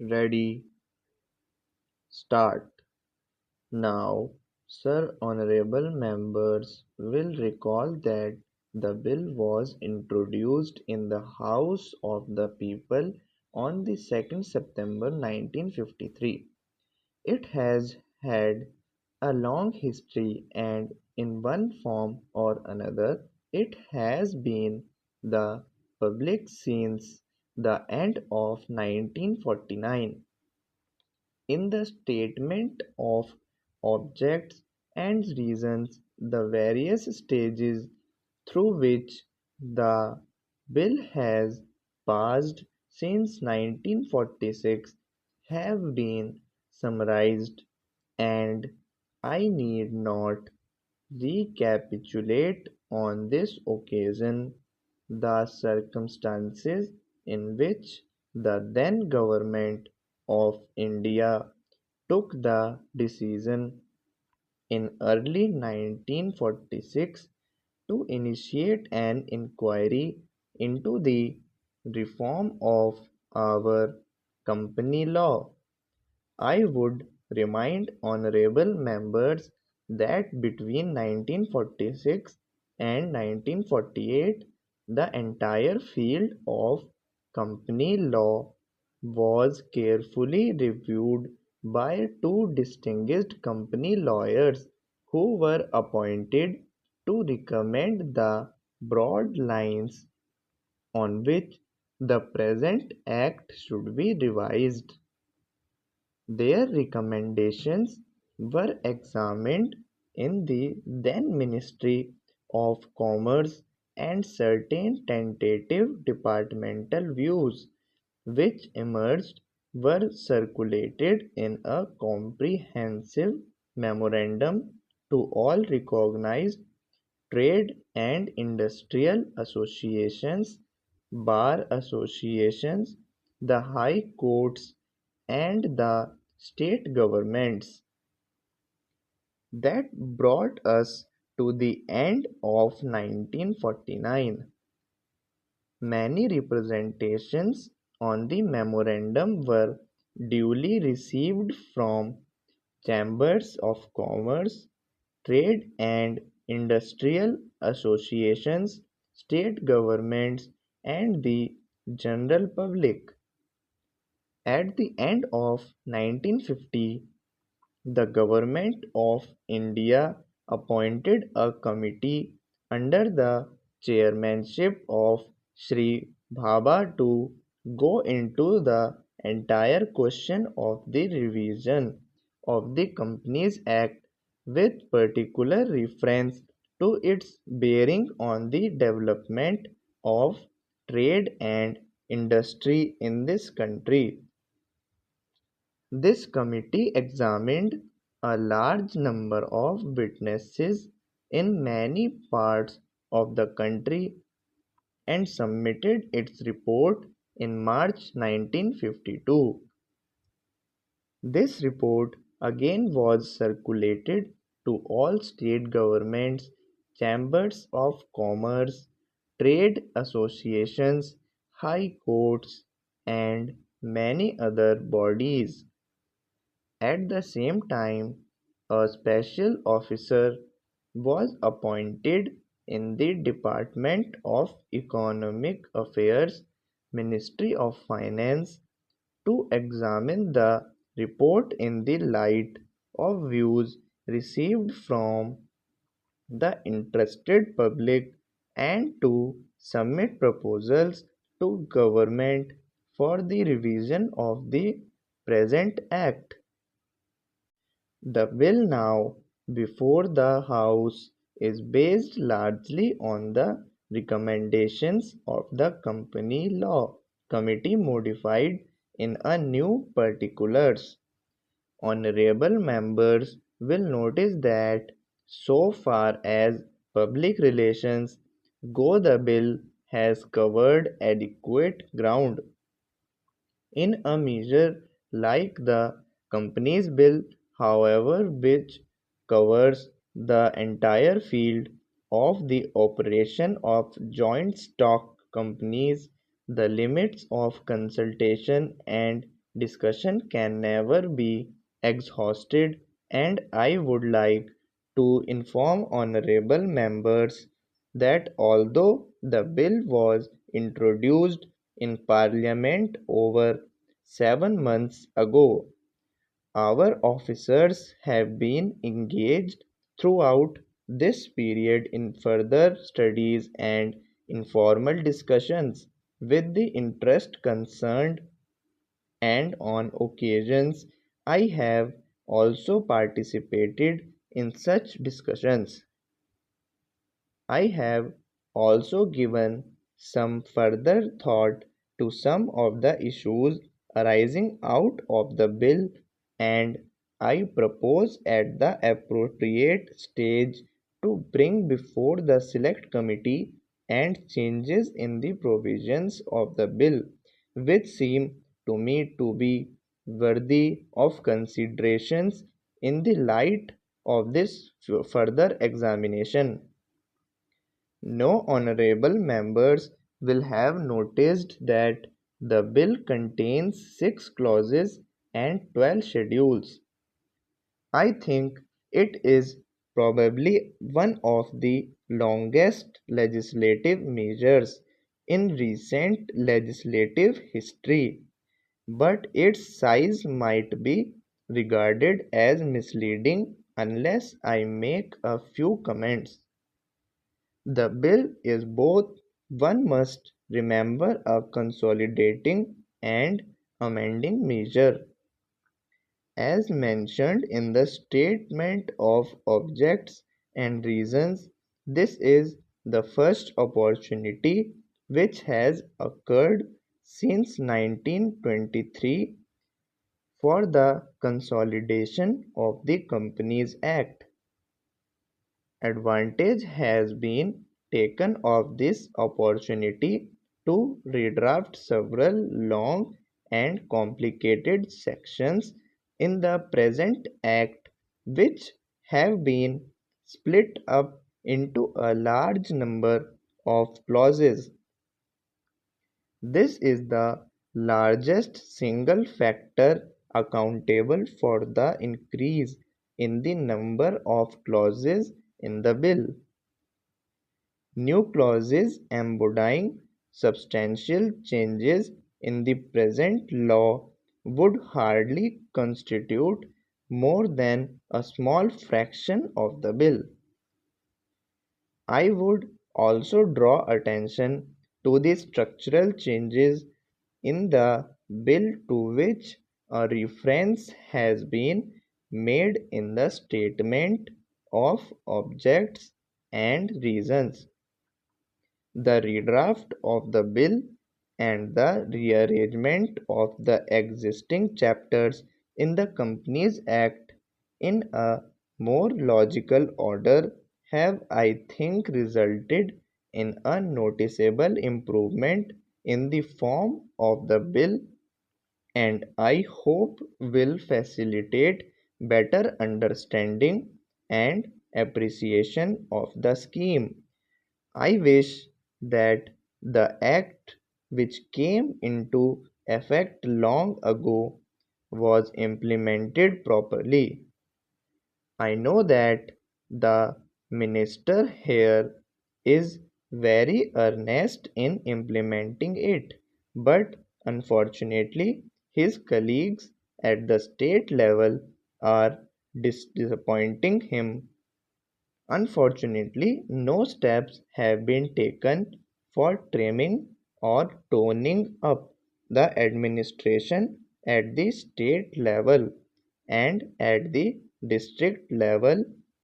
Ready, start. Now, Sir Honourable Members will recall that the bill was introduced in the House of the People on the 2nd September 1953. It has had a long history and in one form or another it has been the public since the end of 1949. In the statement of objects and reasons, the various stages through which the bill has passed since 1946 have been summarized, and I need not recapitulate on this occasion the circumstances in which the then Government of India took the decision in early 1946 to initiate an inquiry into the reform of our company law. I would remind honorable members that between 1946 and 1948 the entire field of company law was carefully reviewed by two distinguished company lawyers who were appointed to recommend the broad lines on which the present Act should be revised. Their recommendations were examined in the then Ministry of Commerce, and certain tentative departmental views which emerged were circulated in a comprehensive memorandum to all recognized trade and industrial associations, bar associations, the high courts, and the state governments. That brought us to the end of 1949. Many representations on the memorandum were duly received from chambers of commerce, trade and industrial associations, state governments, and the general public. At the end of 1950, the Government of India appointed a committee under the chairmanship of Sri Bhabha to go into the entire question of the revision of the Companies Act with particular reference to its bearing on the development of trade and industry in this country. This committee examined a large number of witnesses in many parts of the country and submitted its report in March 1952. This report again was circulated to all state governments, chambers of commerce, trade associations, high courts, and many other bodies. At the same time, a special officer was appointed in the Department of Economic Affairs, Ministry of Finance, to examine the report in the light of views received from the interested public and to submit proposals to government for the revision of the present act. The bill now before the House is based largely on the recommendations of the Company Law Committee modified in a new particulars. Honorable members will notice that so far as public relations go the bill has covered adequate ground. In a measure like the Companies Bill, however, which covers the entire field of the operation of joint stock companies, the limits of consultation and discussion can never be exhausted, and I would like to inform honorable members that although the bill was introduced in Parliament over 7 months ago, our officers have been engaged throughout this period in further studies and informal discussions with the interest concerned, and on occasions I have also participated in such discussions. I have also given some further thought to some of the issues arising out of the bill, and I propose at the appropriate stage to bring before the Select Committee and changes in the provisions of the bill which seem to me to be worthy of considerations in the light of this further examination. No honorable members will have noticed that the bill contains 6 clauses and 12 schedules. I think it is probably one of the longest legislative measures in recent legislative history, but its size might be regarded as misleading unless I make a few comments. The bill is both, one must remember, a consolidating and amending measure. As mentioned in the statement of objects and reasons, this is the first opportunity which has occurred since 1923 for the consolidation of the Companies Act. Advantage has been taken of this opportunity to redraft several long and complicated sections in the present Act which have been split up into a large number of clauses. This is the largest single factor accountable for the increase in the number of clauses in the bill. New clauses embodying substantial changes in the present law would hardly constitute more than a small fraction of the bill. I would also draw attention to the structural changes in the bill to which a reference has been made in the statement of objects and reasons. The redraft of the bill and the rearrangement of the existing chapters in the Companies Act in a more logical order have, I think, resulted in a noticeable improvement in the form of the bill, and I hope will facilitate better understanding and appreciation of the scheme. I wish that the Act which came into effect long ago was implemented properly. I know that the Minister here is very earnest in implementing it, but unfortunately his colleagues at the state level are disappointing him. Unfortunately, no steps have been taken for trimming or toning up the administration at the state level and at the district level